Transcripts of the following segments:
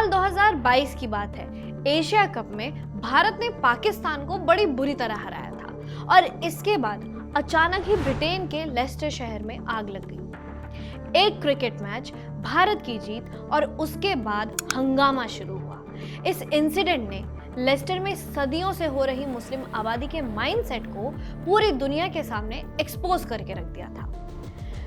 साल 2022 की बात है। एशिया कप में भारत ने पाकिस्तान को बड़ी बुरी तरह हराया था और इसके बाद अचानक ही ब्रिटेन के लेस्टर शहर में आग लग गई। एक क्रिकेट मैच, भारत की जीत और उसके बाद हंगामा शुरू हुआ। इस इंसिडेंट ने लेस्टर में सदियों से हो रही मुस्लिम आबादी के माइंडसेट को पूरी दुनिया के सामने एक्सपोज करके रख दिया था।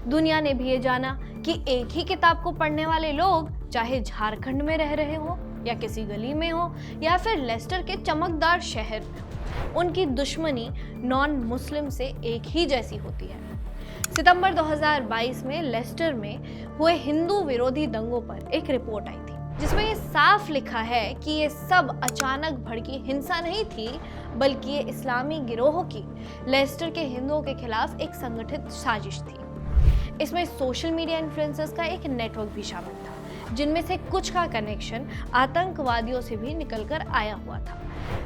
दुनिया ने भी ये जाना कि एक ही किताब को पढ़ने वाले लोग, चाहे झारखंड में रह रहे हो या किसी गली में हो या फिर लेस्टर के चमकदार शहर में हो, उनकी दुश्मनी नॉन मुस्लिम से एक ही जैसी होती है। सितंबर 2022 में लेस्टर में हुए हिंदू विरोधी दंगों पर एक रिपोर्ट आई थी जिसमें ये साफ लिखा है कि ये सब अचानक भड़की हिंसा नहीं थी, बल्कि ये इस्लामी गिरोह की लेस्टर के हिंदुओं के खिलाफ एक संगठित साजिश थी। इसमें सोशल मीडिया इन्फ्लुएंसर्स का एक नेटवर्क भी शामिल था, जिनमें से कुछ का कनेक्शन आतंकवादियों से भी निकलकर आया हुआ था।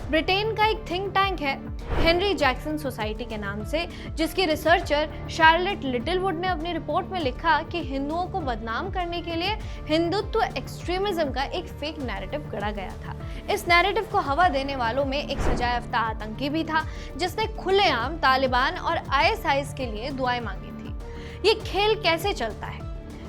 ब्रिटेन का एक थिंक टैंक है हेनरी जैक्सन सोसाइटी के नाम से, जिसकी रिसर्चर शार्लेट लिटिलवुड ने अपनी रिपोर्ट में लिखा कि हिंदुओं को बदनाम करने के लिए हिंदुत्व एक्सट्रीमिज्म का एक फेक नैरेटिव गढ़ा गया था। इस नैरेटिव को हवा देने वालों में एक सजायाफ्ता आतंकी भी था, जिसने खुलेआम तालिबान और आईएसआईएस के लिए दुआएं मांगी थी। ये खेल कैसे चलता है?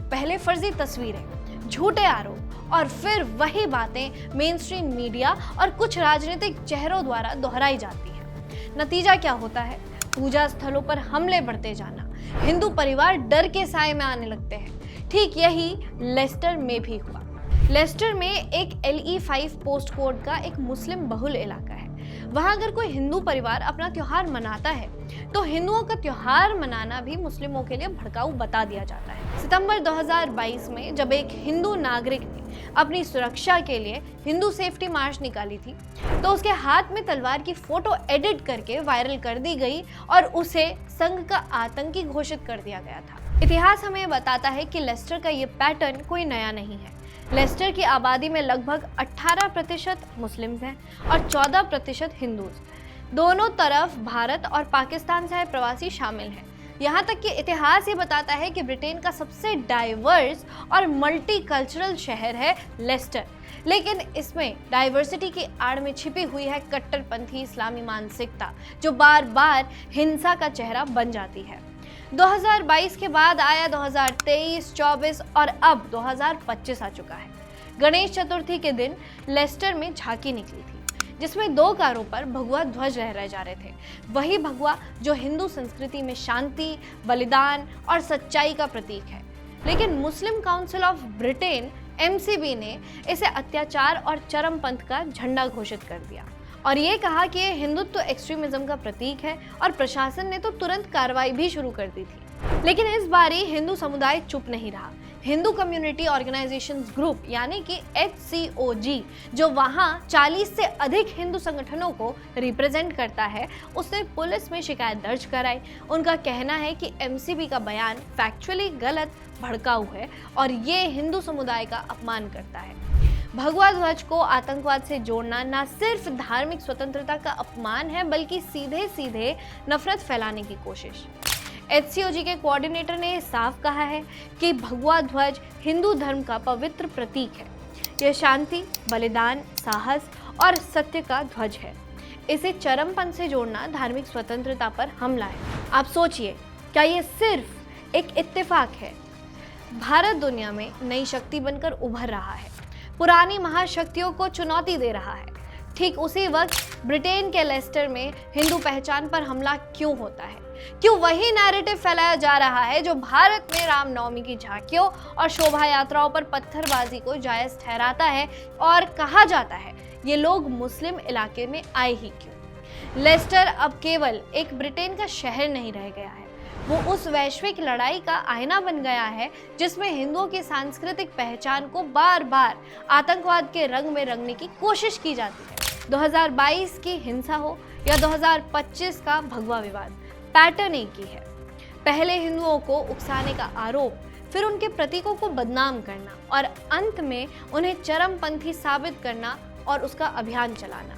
पहले फर्जी तस्वीरें, झूठे आरोप और फिर वही बातें मेन स्ट्रीम मीडिया और कुछ राजनीतिक चेहरों द्वारा दोहराई जाती है। नतीजा क्या होता है? पूजा स्थलों पर हमले बढ़ते जाना, हिंदू परिवार डर के साए में आने लगते हैं। ठीक यही लेस्टर में भी हुआ। लेस्टर में एक LE5 पोस्ट कोड का एक मुस्लिम बहुल इलाका है। वहां अगर कोई हिंदू परिवार अपना त्योहार मनाता है तो हिंदुओं का त्योहार मनाना भी मुस्लिमों के लिए भड़काऊ बता दिया जाता है। सितंबर 2022 में जब एक हिंदू नागरिक ने अपनी सुरक्षा के लिए हिंदू सेफ्टी मार्च निकाली थी तो उसके हाथ में तलवार की फोटो एडिट करके वायरल कर दी गई और उसे संघ का आतंकी घोषित कर दिया गया था। इतिहास हमें बताता है कि लेस्टर का ये पैटर्न कोई नया नहीं है। लेस्टर की आबादी में लगभग 18% मुस्लिम्स हैं और 14% हिंदूज। दोनों तरफ भारत और पाकिस्तान से आए प्रवासी शामिल हैं। यहाँ तक कि इतिहास ये बताता है कि ब्रिटेन का सबसे डाइवर्स और मल्टीकल्चरल शहर है लेस्टर, लेकिन इसमें डाइवर्सिटी की आड़ में छिपी हुई है कट्टरपंथी इस्लामी मानसिकता, जो बार बार हिंसा का चेहरा बन जाती है। 2022 के बाद आया 2023, 24 और अब 2025 आ चुका है। गणेश चतुर्थी के दिन लेस्टर में झांकी निकली थी जिसमें 2 कारों पर भगवा ध्वज लहराए जा रहे थे। वही भगवा जो हिंदू संस्कृति में शांति, बलिदान और सच्चाई का प्रतीक है। लेकिन मुस्लिम काउंसिल ऑफ ब्रिटेन MCB ने इसे अत्याचार और चरमपंथ का झंडा घोषित कर दिया और ये कहा कि ये हिंदुत्व एक्सट्रीमिज्म का प्रतीक है और प्रशासन ने तो तुरंत कार्रवाई भी शुरू कर दी थी। लेकिन इस बारी हिंदू समुदाय चुप नहीं रहा। हिंदू कम्युनिटी ऑर्गेनाइजेशंस ग्रुप यानी कि HCOG, जो वहाँ 40 से अधिक हिंदू संगठनों को रिप्रेजेंट करता है, उसने पुलिस में शिकायत दर्ज कराई। उनका कहना है कि MCB का बयान फैक्चुअली गलत, भड़काऊ है और ये हिंदू समुदाय का अपमान करता है। भगवा ध्वज को आतंकवाद से जोड़ना न सिर्फ धार्मिक स्वतंत्रता का अपमान है, बल्कि सीधे सीधे नफरत फैलाने की कोशिश। HCOG के कोऑर्डिनेटर ने साफ कहा है कि भगवा ध्वज हिंदू धर्म का पवित्र प्रतीक है। यह शांति, बलिदान, साहस और सत्य का ध्वज है। इसे चरमपंथ से जोड़ना धार्मिक स्वतंत्रता पर हमला है। आप सोचिए, क्या ये सिर्फ एक इत्तेफाक है? भारत दुनिया में नई शक्ति बनकर उभर रहा है, पुरानी महाशक्तियों को चुनौती दे रहा है। ठीक उसी वक्त ब्रिटेन के लेस्टर में हिंदू पहचान पर हमला क्यों होता है? क्यों वही नैरेटिव फैलाया जा रहा है जो भारत में रामनवमी की झांकियों और शोभा यात्राओं पर पत्थरबाजी को जायज ठहराता है और कहा जाता है ये लोग मुस्लिम इलाके में आए ही क्यों? लेस्टर अब केवल एक ब्रिटेन का शहर नहीं रह गया है, वो उस वैश्विक लड़ाई का आईना बन गया है जिसमें हिंदुओं की सांस्कृतिक पहचान को बार बार आतंकवाद के रंग में रंगने की कोशिश की जाती है। 2022 की हिंसा हो या 2025 का भगवा विवाद, पैटर्न एक ही है। पहले हिंदुओं को उकसाने का आरोप, फिर उनके प्रतीकों को बदनाम करना और अंत में उन्हें चरमपंथी साबित करना और उसका अभियान चलाना।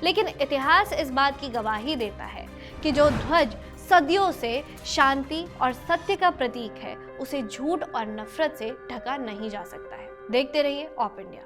लेकिन इतिहास इस बात की गवाही देता है कि जो ध्वज सदियों से शांति और सत्य का प्रतीक है, उसे झूठ और नफरत से ढका नहीं जा सकता है। देखते रहिए ऑप इंडिया।